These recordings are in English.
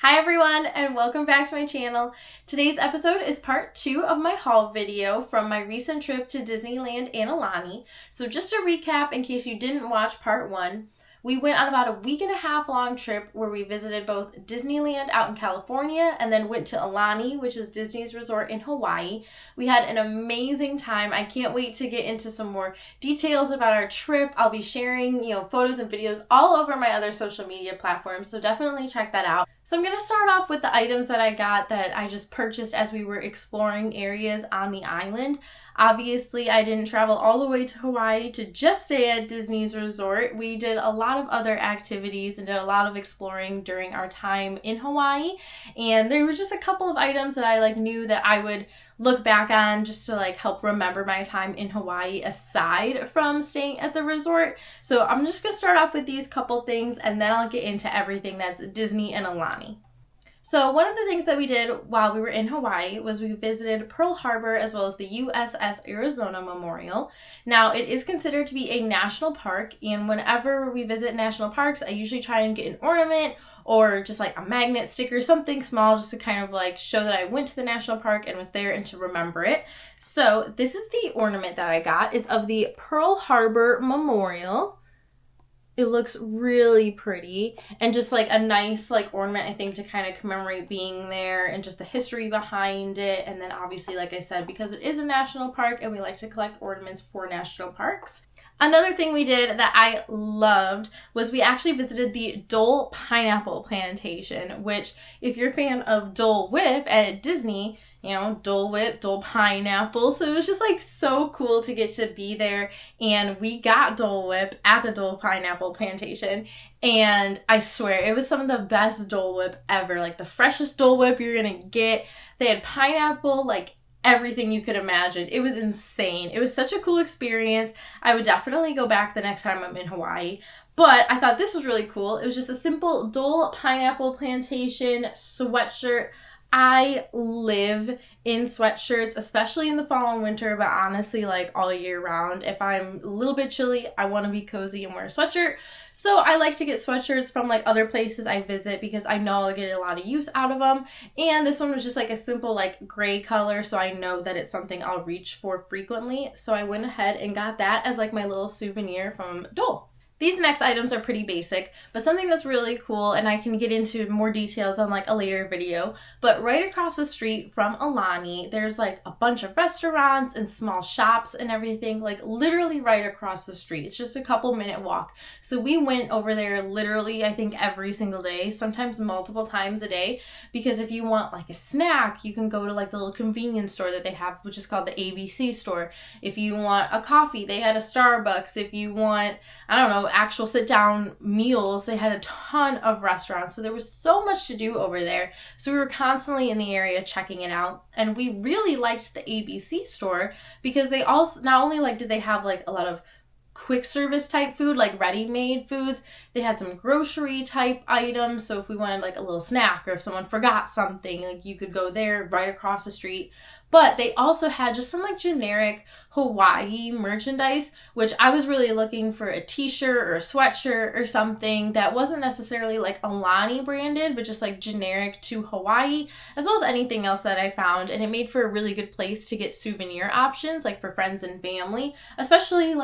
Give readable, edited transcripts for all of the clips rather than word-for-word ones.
Hi everyone, and welcome back to my channel. Today's episode is part 2 of my haul video from my recent trip to Disneyland and Aulani. So just to recap, in case you didn't watch part 1, we went on about a week-and-a-half long trip where we visited both Disneyland out in California and then went to Aulani, which is Disney's resort in Hawaii. We had an amazing time. I can't wait to get into some more details about our trip. I'll be sharing, photos and videos all over my other social media platforms, so definitely check that out. So I'm going to start off with the items that I got that I just purchased as we were exploring areas on the island. Obviously, I didn't travel all the way to Hawaii to just stay at Disney's resort. We did a lot of other activities and did a lot of exploring during our time in Hawaii. And there were just a couple of items that I knew that I would look back on just to help remember my time in Hawaii aside from staying at the resort. So I'm just going to start off with these couple things and then I'll get into everything that's Disney and Aulani. So one of the things that we did while we were in Hawaii was we visited Pearl Harbor as well as the USS Arizona Memorial. Now, it is considered to be a national park, and whenever we visit national parks, I usually try and get an ornament or just a magnet sticker, something small just to kind of show that I went to the national park and was there and to remember it. So this is the ornament that I got. It's of the Pearl Harbor Memorial. It looks really pretty and just a nice ornament, I think, to kind of commemorate being there and just the history behind it. And then obviously, like I said, because it is a national park and we like to collect ornaments for national parks. Another thing we did that I loved was we actually visited the Dole Pineapple Plantation, which if you're a fan of Dole Whip at Disney, Dole Whip, Dole Pineapple. So it was just so cool to get to be there. And we got Dole Whip at the Dole Pineapple Plantation. And I swear it was some of the best Dole Whip ever. The freshest Dole Whip you're going to get. They had pineapple, everything you could imagine. It was insane. It was such a cool experience. I would definitely go back the next time I'm in Hawaii. But I thought this was really cool. It was just a simple Dole Pineapple Plantation sweatshirt. I live in sweatshirts, especially in the fall and winter, but honestly, all year round. If I'm a little bit chilly, I want to be cozy and wear a sweatshirt. So I like to get sweatshirts from other places I visit because I know I'll get a lot of use out of them. And this one was just a simple gray color, so I know that it's something I'll reach for frequently. So I went ahead and got that as my little souvenir from Dole. These next items are pretty basic, but something that's really cool, and I can get into more details on a later video, but right across the street from Aulani, there's a bunch of restaurants and small shops and everything, literally right across the street. It's just a couple minute walk. So we went over there literally, I think, every single day, sometimes multiple times a day, because if you want a snack, you can go to the little convenience store that they have, which is called the ABC store. If you want a coffee, they had a Starbucks. If you want, I don't know, actual sit-down meals, they had a ton of restaurants. So there was so much to do over there. So we were constantly in the area checking it out. And we really liked the ABC store because they also, not only did they have a lot of quick service type food, ready-made foods, they had some grocery type items. So if we wanted a little snack or if someone forgot something, you could go there right across the street. But they also had just some generic Hawaii merchandise, which I was really looking for a t-shirt or a sweatshirt or something that wasn't necessarily Aulani branded, but just generic to Hawaii, as well as anything else that I found. And it made for a really good place to get souvenir options, for friends and family, especially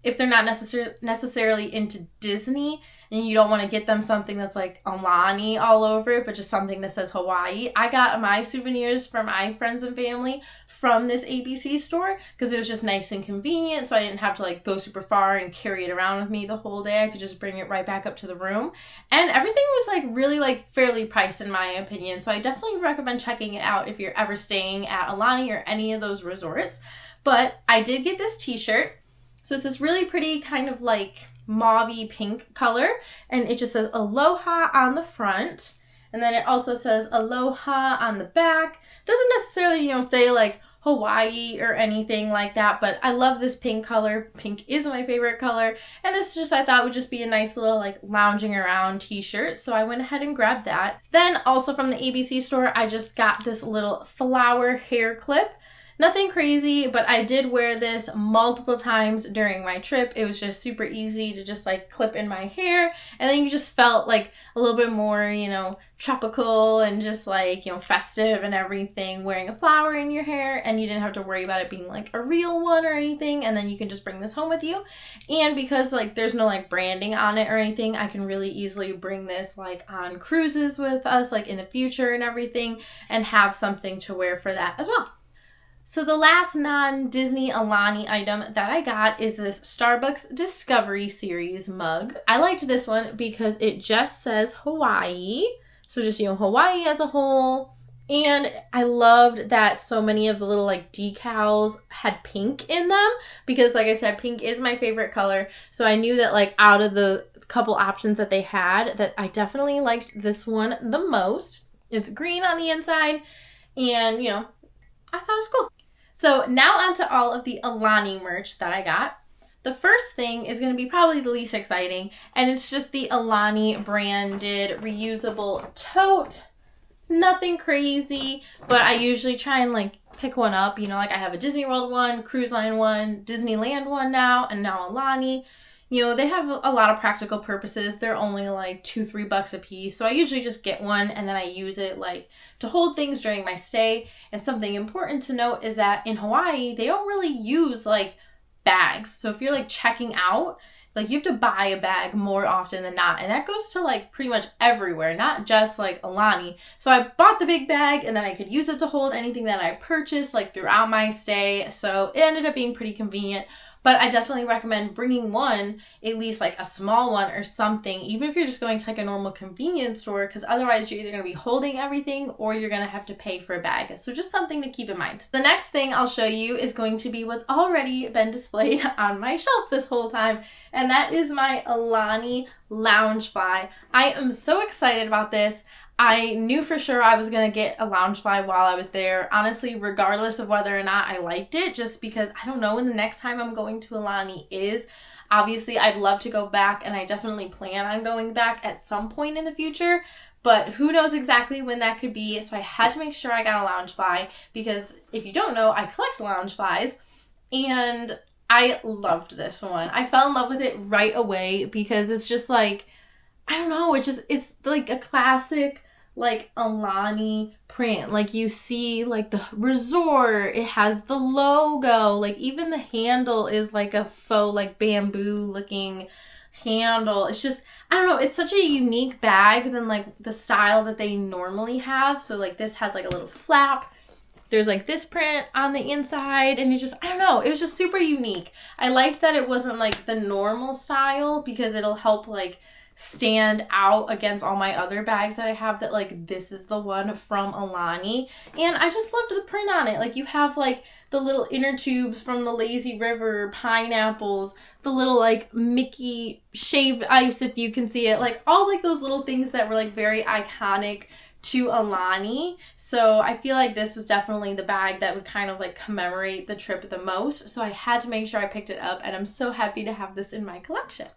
if they're not necessarily into Disney and you don't want to get them something that's Aulani all over it, but just something that says Hawaii. I got my souvenirs for my friends and family from this ABC store because it was just nice and convenient, so I didn't have to go super far and carry it around with me the whole day. I could just bring it right back up to the room. And everything was really fairly priced in my opinion, so I definitely recommend checking it out if you're ever staying at Aulani or any of those resorts. But I did get this t-shirt. So it's this really pretty kind of mauve-y pink color, and it just says Aloha on the front, and then it also says Aloha on the back. Doesn't necessarily, say Hawaii or anything like that, but I love this pink color. Pink is my favorite color, and this just, I thought, would just be a nice little lounging around t-shirt, so I went ahead and grabbed that. Then also from the ABC store, I just got this little flower hair clip. Nothing crazy, but I did wear this multiple times during my trip. It was just super easy to just like clip in my hair, and then you just felt like a little bit more, you know, tropical and just like, you know, festive and everything, wearing a flower in your hair, and you didn't have to worry about it being like a real one or anything. And then you can just bring this home with you. And because like there's no like branding on it or anything, I can really easily bring this like on cruises with us like in the future and everything, and have something to wear for that as well. So the last non-Disney Aulani item that I got is this Starbucks Discovery Series mug. I liked this one because it just says Hawaii. So just, you know, Hawaii as a whole. And I loved that so many of the little like decals had pink in them, because like I said, pink is my favorite color. So I knew that like out of the couple options that they had, that I definitely liked this one the most. It's green on the inside, and you know, I thought it was cool. So now on to all of the Aulani merch that I got. The first thing is going to be probably the least exciting, and it's just the Aulani branded reusable tote. Nothing crazy, but I usually try and like pick one up. You know, like I have a Disney World one, Cruise Line one, Disneyland one now, and now Aulani. You know, they have a lot of practical purposes. They're only like $2-3 a piece. So I usually just get one, and then I use it like to hold things during my stay. And something important to note is that in Hawaii, they don't really use like bags. So if you're like checking out, like you have to buy a bag more often than not. And that goes to like pretty much everywhere, not just like Aulani. So I bought the big bag, and then I could use it to hold anything that I purchased like throughout my stay. So it ended up being pretty convenient. But I definitely recommend bringing one, at least like a small one or something, even if you're just going to like a normal convenience store, because otherwise you're either going to be holding everything or you're going to have to pay for a bag. So just something to keep in mind. The next thing I'll show you is going to be what's already been displayed on my shelf this whole time, and that is my Aulani Loungefly. I am so excited about this. I knew for sure I was going to get a Loungefly while I was there, honestly, regardless of whether or not I liked it, just because I don't know when the next time I'm going to Aulani is. Obviously, I'd love to go back, and I definitely plan on going back at some point in the future, but who knows exactly when that could be. So I had to make sure I got a Loungefly, because if you don't know, I collect Loungeflies, and I loved this one. I fell in love with it right away because it's just like, I don't know, it's like a classic like Aulani print. Like you see like the resort, it has the logo, like even the handle is like a faux like bamboo looking handle. It's just, I don't know, it's such a unique bag than like the style that they normally have. So like this has like a little flap. There's like this print on the inside, and it's just, I don't know, it was just super unique. I liked that it wasn't like the normal style, because it'll help like stand out against all my other bags that I have, that like this is the one from Aulani. And I just loved the print on it. Like you have like the little inner tubes from the lazy river, pineapples, the little like Mickey shaved ice, if you can see it, like all like those little things that were like very iconic to Aulani. So I feel like this was definitely the bag that would kind of like commemorate the trip the most. So I had to make sure I picked it up, and I'm so happy to have this in my collection.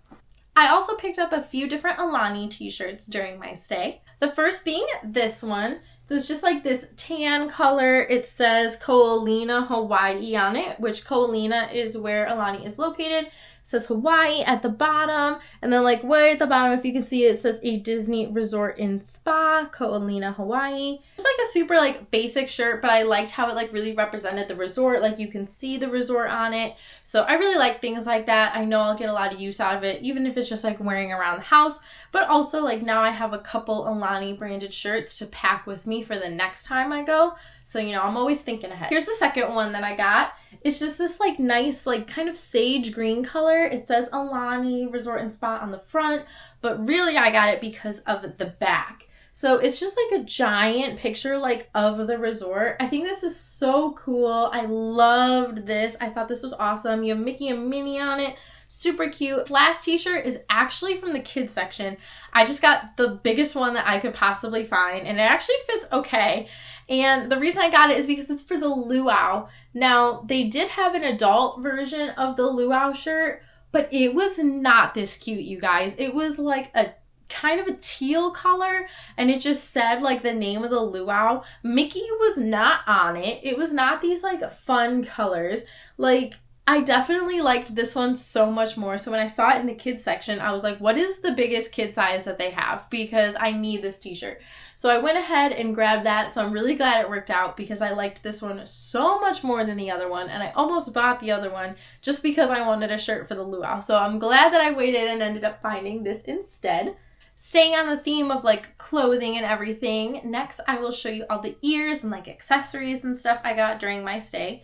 I also picked up a few different Aulani t-shirts during my stay. The first being this one. So it's just like this tan color. It says Ko'olina, Hawaii on it, which Ko'olina is where Aulani is located. It says Hawaii at the bottom, and then like way at the bottom, if you can see it, says a Disney Resort and Spa, Ko'olina, Hawaii. It's like a super like basic shirt, but I liked how it like really represented the resort. Like you can see the resort on it. So I really like things like that. I know I'll get a lot of use out of it, even if it's just like wearing around the house. But also like now I have a couple Aulani branded shirts to pack with me for the next time I go. So, you know, I'm always thinking ahead. Here's the second one that I got. It's just this like nice, like kind of sage green color. It says Aulani Resort and Spa on the front, but really I got it because of the back. So it's just like a giant picture like of the resort. I think this is so cool. I loved this. I thought this was awesome. You have Mickey and Minnie on it. Super cute. This last t-shirt is actually from the kids section. I just got the biggest one that I could possibly find, and it actually fits okay. And the reason I got it is because it's for the luau. Now, they did have an adult version of the luau shirt, but it was not this cute, you guys. It was like a kind of a teal color, and it just said like the name of the luau. Mickey was not on it. It was not these like fun colors. Like, I definitely liked this one so much more. So when I saw it in the kids section, I was like, what is the biggest kid size that they have? Because I need this t-shirt. So I went ahead and grabbed that. So I'm really glad it worked out because I liked this one so much more than the other one. And I almost bought the other one just because I wanted a shirt for the luau. So I'm glad that I waited and ended up finding this instead. Staying on the theme of like clothing and everything, next I will show you all the ears and like accessories and stuff I got during my stay.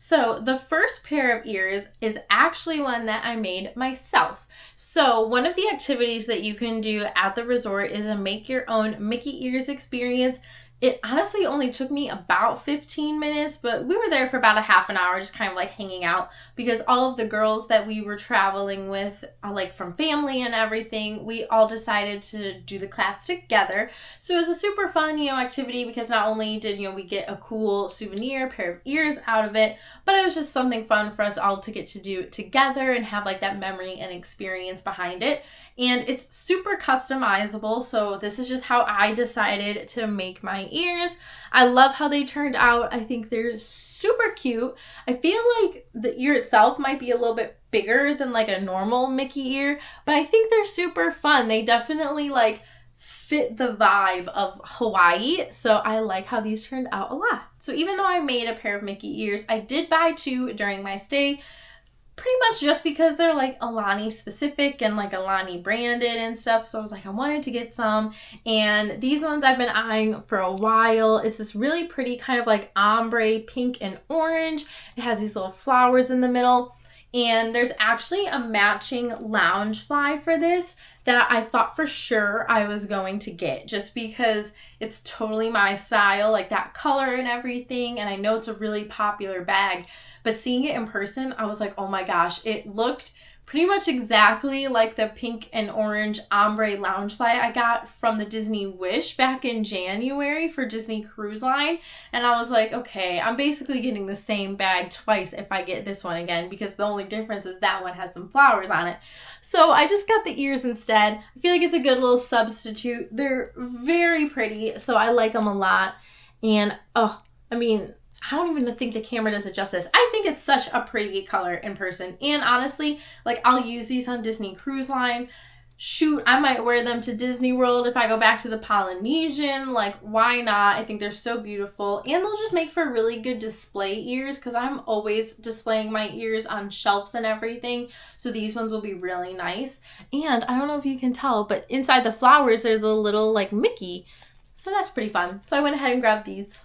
So the first pair of ears is actually one that I made myself. So one of the activities that you can do at the resort is a make your own Mickey ears experience. It honestly only took me about 15 minutes, but we were there for about a half an hour just kind of like hanging out because all of the girls that we were traveling with, like from family and everything, we all decided to do the class together. So it was a super fun, activity because not only did, we get a cool souvenir, pair of ears out of it, but it was just something fun for us all to get to do together and have like that memory and experience behind it. And it's super customizable, so this is just how I decided to make my ears. I love how they turned out. I think they're super cute. I feel like the ear itself might be a little bit bigger than like a normal Mickey ear, but I think they're super fun. They definitely like fit the vibe of Hawaii, so I like how these turned out a lot. So even though I made a pair of Mickey ears, I did buy two during my stay, pretty much just because they're like Aulani specific and like Aulani branded and stuff. So I was like, I wanted to get some. And these ones I've been eyeing for a while. It's this really pretty kind of like ombre pink and orange. It has these little flowers in the middle. And there's actually a matching lounge fly for this that I thought for sure I was going to get just because it's totally my style, like that color and everything. And I know it's a really popular bag. But seeing it in person, I was like, oh my gosh, it looked pretty much exactly like the pink and orange ombre loungefly I got from the Disney Wish back in January for Disney Cruise Line. And I was like, okay, I'm basically getting the same bag twice if I get this one again because the only difference is that one has some flowers on it. So I just got the ears instead. I feel like it's a good little substitute. They're very pretty, so I like them a lot. And, I don't even think the camera does it justice. I think it's such a pretty color in person. And honestly, like I'll use these on Disney Cruise Line. Shoot, I might wear them to Disney World if I go back to the Polynesian. Like, why not? I think they're so beautiful. And they'll just make for really good display ears because I'm always displaying my ears on shelves and everything. So these ones will be really nice. And I don't know if you can tell, but inside the flowers, there's a little like Mickey. So that's pretty fun. So I went ahead and grabbed these.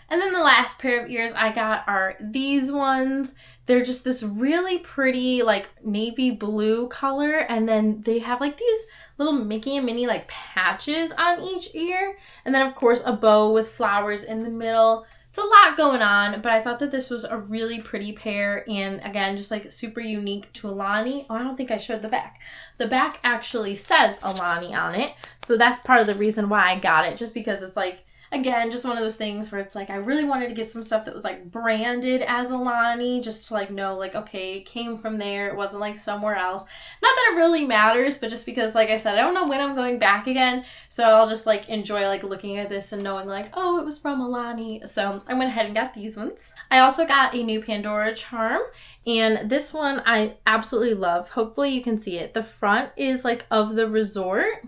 And then the last pair of ears I got are these ones. They're just this really pretty like navy blue color. And then they have like these little Mickey and Minnie like patches on each ear. And then of course a bow with flowers in the middle. It's a lot going on, but I thought that this was a really pretty pair. And again, just like super unique to Aulani. Oh, I don't think I showed the back. The back actually says Aulani on it. So that's part of the reason why I got it. Just because it's like, again, just one of those things where it's like I really wanted to get some stuff that was like branded as Aulani just to like know like, okay, it came from there. It wasn't like somewhere else. Not that it really matters, but just because like I said, I don't know when I'm going back again. So I'll just like enjoy like looking at this and knowing like, oh, it was from Aulani. So I went ahead and got these ones. I also got a new Pandora charm. And this one I absolutely love. Hopefully you can see it. The front is like of the resort.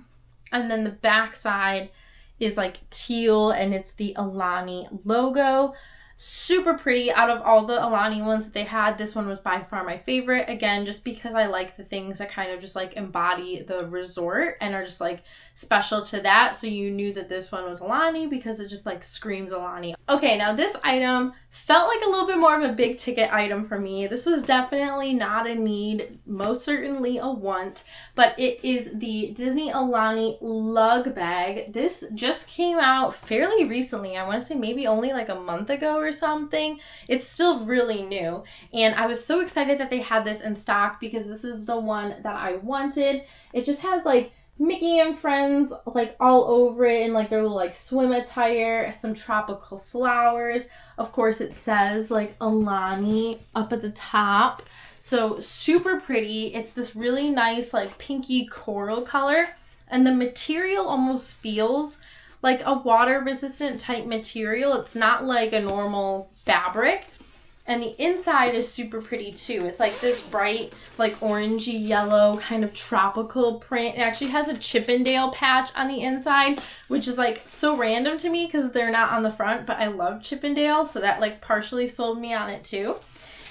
And then the back side is like teal and it's the Aulani logo. Super pretty. Out of all the Aulani ones that they had, this one was by far my favorite. Again, just because I like the things that kind of just like embody the resort and are just like special to that. So you knew that this one was Aulani because it just like screams Aulani. Okay, now this item felt like a little bit more of a big ticket item for me. This was definitely not a need, most certainly a want, but it is the Disney Aulani lug bag. This just came out fairly recently. I want to say maybe only like a month ago or something. It's still really new. And I was so excited that they had this in stock because this is the one that I wanted. It just has like Mickey and friends like all over it in like their little like swim attire, some tropical flowers. Of course it says like Aulani up at the top. So super pretty. It's this really nice like pinky coral color. and the material almost feels like a water resistant type material. It's not like a normal fabric. And the inside is super pretty too. It's like this bright, like orangey yellow kind of tropical print. It actually has a Chippendale patch on the inside, which is like so random to me because they're not on the front, but I love Chippendale, so that like partially sold me on it too.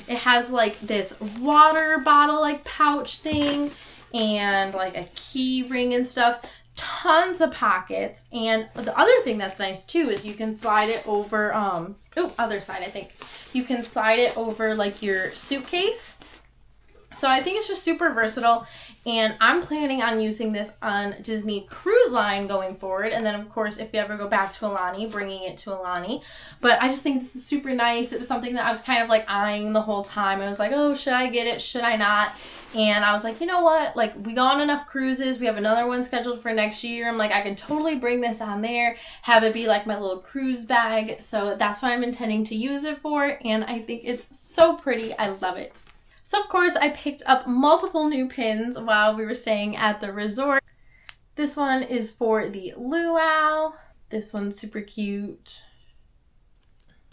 It has like this water bottle like pouch thing and like a key ring and stuff. Tons of pockets, and the other thing that's nice too is you can slide it over other side, I think you can slide it over like your suitcase. So I think it's just super versatile, and I'm planning on using this on Disney Cruise Line going forward, and then of course if we ever go back to Aulani, bringing it to Aulani. But I just think this is super nice. It was something that I was kind of like eyeing the whole time. I was like, oh, should I get it, should I not? And I was like, you know what, like we go on enough cruises, we have another one scheduled for next year. I'm like, I can totally bring this on there, have it be like my little cruise bag. So that's what I'm intending to use it for, and I think it's so pretty. I love it. So of course I picked up multiple new pins while we were staying at the resort. This one is for the luau. This one's super cute.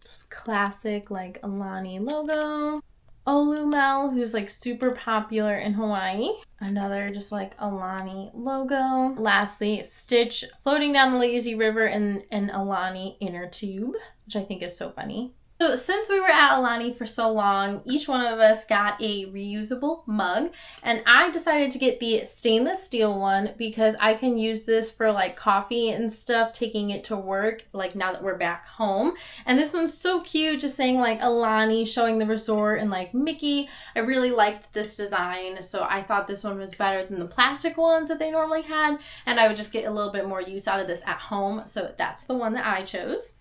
Just classic like Aulani logo. Olumel, who's like super popular in Hawaii. Another just like Aulani logo. Lastly, Stitch floating down the lazy river in an Aulani inner tube, which I think is so funny. So since we were at Aulani for so long, each one of us got a reusable mug, and I decided to get the stainless steel one because I can use this for like coffee and stuff, taking it to work, like now that we're back home. And this one's so cute, just saying like Aulani, showing the resort and like Mickey. I really liked this design, so I thought this one was better than the plastic ones that they normally had, and I would just get a little bit more use out of this at home, so that's the one that I chose.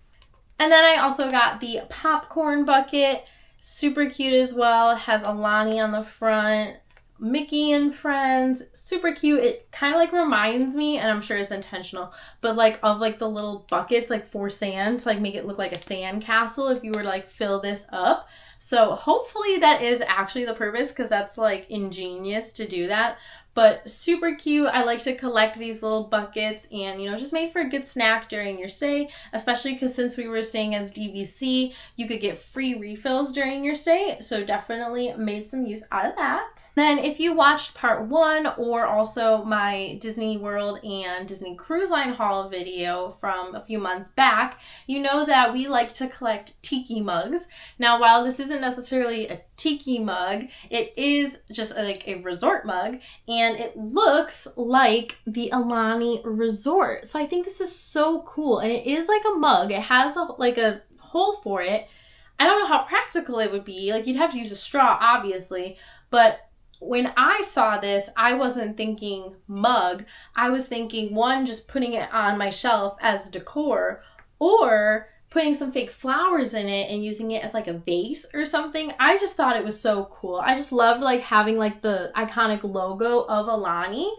And then I also got the popcorn bucket, super cute as well. It has Aulani on the front, Mickey and Friends, super cute. It kind of like reminds me, and I'm sure it's intentional, but like of like the little buckets like for sand to like make it look like a sand castle if you were to like fill this up. So hopefully that is actually the purpose, because that's like ingenious to do that. But super cute. I like to collect these little buckets, and you know, just made for a good snack during your stay, especially because since we were staying as DVC, you could get free refills during your stay, so definitely made some use out of that. Then if you watched part 1 or also my Disney World and Disney Cruise Line haul video from a few months back, you know that we like to collect tiki mugs. Now while this isn't necessarily a tiki mug, it is just like a resort mug, and it looks like the Aulani resort. So I think this is so cool, and it is like a mug. It has like a hole for it. I don't know how practical it would be. Like, you'd have to use a straw, obviously, but when I saw this, I wasn't thinking mug. I was thinking, one, just putting it on my shelf as decor, or putting some fake flowers in it and using it as like a vase or something. I just thought it was so cool. I just loved like having like the iconic logo of Aulani.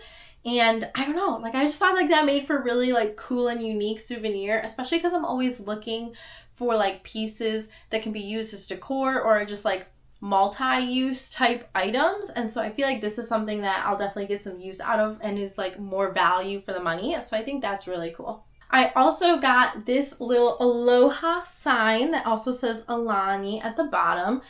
And I don't know, like I just thought like that made for really like cool and unique souvenir, especially because I'm always looking for like pieces that can be used as decor or just like multi-use type items. And so I feel like this is something that I'll definitely get some use out of and is like more value for the money. So I think that's really cool. I also got this little aloha sign that also says Aulani at the bottom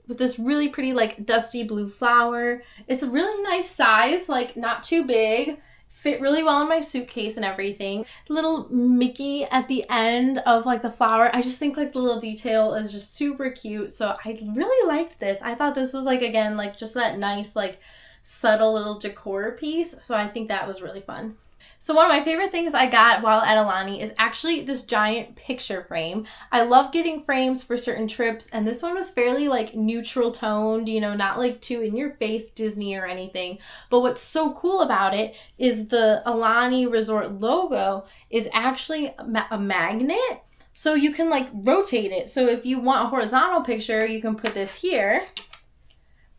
with this really pretty like dusty blue flower. It's a really nice size, like not too big, fit really well in my suitcase and everything. Little Mickey at the end of like the flower. I just think like the little detail is just super cute. So I really liked this. I thought this was like, again, like just that nice like subtle little decor piece. So I think that was really fun. So one of my favorite things I got while at Aulani is actually this giant picture frame. I love getting frames for certain trips, and this one was fairly like neutral toned, you know, not like too in your face Disney or anything. But what's so cool about it is the Aulani Resort logo is actually a magnet. So you can like rotate it. So if you want a horizontal picture, you can put this here.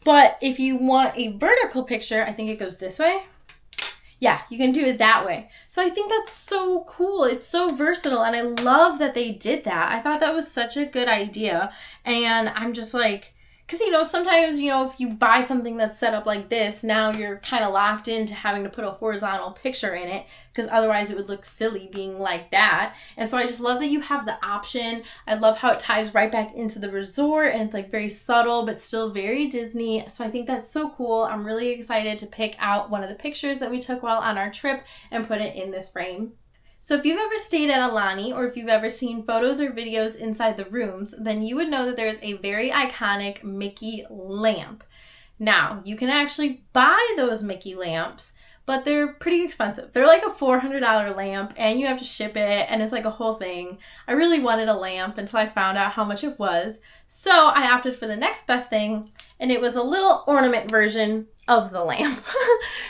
But if you want a vertical picture, I think it goes this way. Yeah, you can do it that way. So I think that's so cool. It's so versatile, and I love that they did that. I thought that was such a good idea, and I'm just like Because, you know, sometimes, you know, if you buy something that's set up like this, now you're kind of locked into having to put a horizontal picture in it, because otherwise it would look silly being like that. And so I just love that you have the option. I love how it ties right back into the resort, and it's like very subtle but still very Disney. So I think that's so cool. I'm really excited to pick out one of the pictures that we took while on our trip and put it in this frame. So if you've ever stayed at Aulani, or if you've ever seen photos or videos inside the rooms, then you would know that there's a very iconic Mickey lamp. Now, you can actually buy those Mickey lamps, but they're pretty expensive. They're like a $400 lamp, and you have to ship it, and it's like a whole thing. I really wanted a lamp until I found out how much it was. So I opted for the next best thing, and it was a little ornament version of the lamp.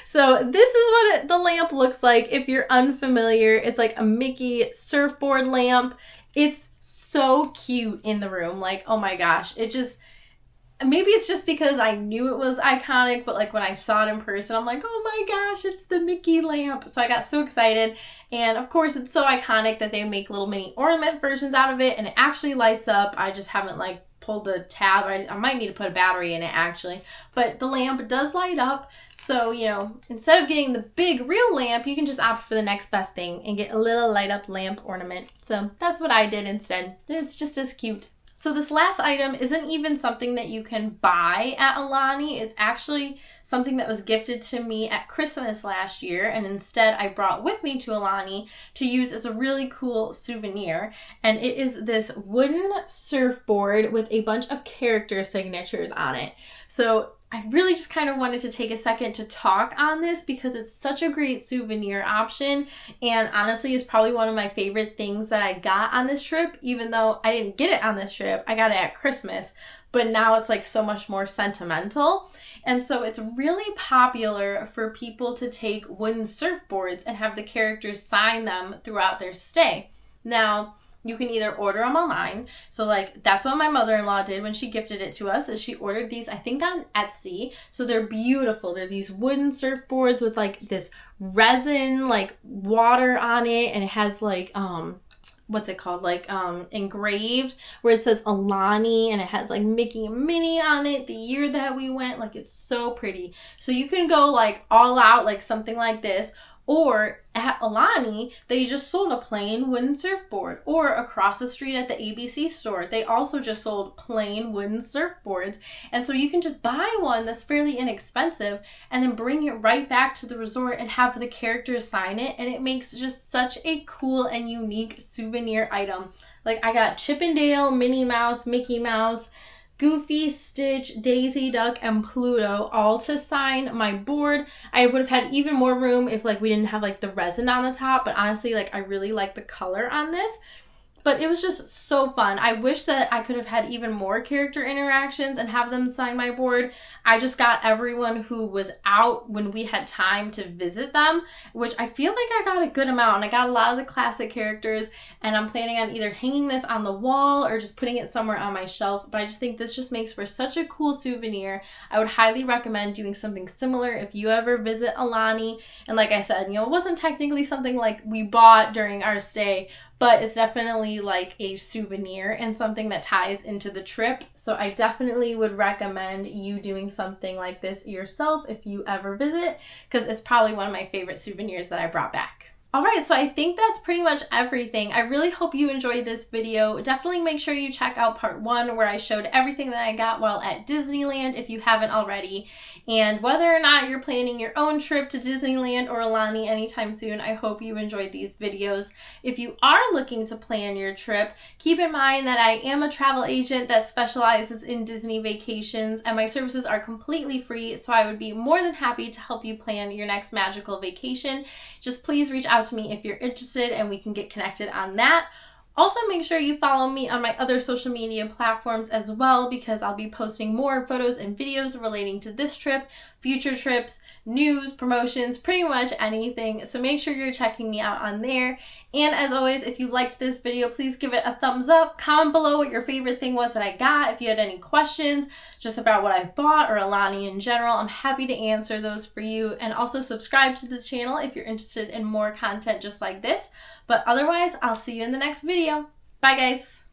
So this is what the lamp looks like. If you're unfamiliar, it's like a Mickey surfboard lamp. It's so cute in the room. Like, oh my gosh, it just, maybe it's just because I knew it was iconic, but like when I saw it in person, I'm like, oh my gosh, it's the Mickey lamp. So I got so excited. And of course, it's so iconic that they make little mini ornament versions out of it, and it actually lights up. I just haven't like pulled the tab. I might need to put a battery in it actually, but the lamp does light up. So, you know, instead of getting the big real lamp, you can just opt for the next best thing and get a little light up lamp ornament. So that's what I did instead. It's just as cute. So this last item isn't even something that you can buy at Aulani. It's actually something that was gifted to me at Christmas last year, and instead I brought with me to Aulani to use as a really cool souvenir. And it is this wooden surfboard with a bunch of character signatures on it. So I really just kind of wanted to take a second to talk on this because it's such a great souvenir option, and honestly is probably one of my favorite things that I got on this trip. Even though I didn't get it on this trip, I got it at Christmas, but now it's like so much more sentimental. And so it's really popular for people to take wooden surfboards and have the characters sign them throughout their stay. Now, you can either order them online. So like that's what my mother-in-law did when she gifted it to us, is she ordered these, I think, on Etsy. So they're beautiful. They're these wooden surfboards with like this resin, like water on it, and it has like what's it called? Like engraved, where it says Aulani, and it has like Mickey and Minnie on it, the year that we went. Like, it's so pretty. So you can go like all out, like something like this. Or at Aulani, they just sold a plain wooden surfboard. Or across the street at the ABC store, they also just sold plain wooden surfboards. And so you can just buy one that's fairly inexpensive and then bring it right back to the resort and have the characters sign it. And it makes just such a cool and unique souvenir item. Like, I got Chip and Dale, Minnie Mouse, Mickey Mouse, Goofy, Stitch, Daisy Duck, and Pluto all to sign my board. I would have had even more room if like we didn't have like the resin on the top, but honestly, like I really like the color on this. But it was just so fun. I wish that I could have had even more character interactions and have them sign my board. I just got everyone who was out when we had time to visit them, which I feel like I got a good amount. And I got a lot of the classic characters, and I'm planning on either hanging this on the wall or just putting it somewhere on my shelf. But I just think this just makes for such a cool souvenir. I would highly recommend doing something similar if you ever visit Aulani. And like I said, you know, it wasn't technically something like we bought during our stay, but it's definitely like a souvenir and something that ties into the trip. So I definitely would recommend you doing something like this yourself if you ever visit, because it's probably one of my favorite souvenirs that I brought back. Alright, so I think that's pretty much everything. I really hope you enjoyed this video. Definitely make sure you check out part 1 where I showed everything that I got while at Disneyland if you haven't already. And whether or not you're planning your own trip to Disneyland or Aulani anytime soon, I hope you enjoyed these videos. If you are looking to plan your trip, keep in mind that I am a travel agent that specializes in Disney vacations, and my services are completely free, so I would be more than happy to help you plan your next magical vacation. Just please reach out to me if you're interested and we can get connected on that. Also, make sure you follow me on my other social media platforms as well, because I'll be posting more photos and videos relating to this trip, future trips, news, promotions, pretty much anything. So make sure you're checking me out on there. And as always, if you liked this video, please give it a thumbs up. Comment below what your favorite thing was that I got. If you had any questions just about what I bought or Aulani in general, I'm happy to answer those for you. And also subscribe to the channel if you're interested in more content just like this. But otherwise, I'll see you in the next video. Bye, guys.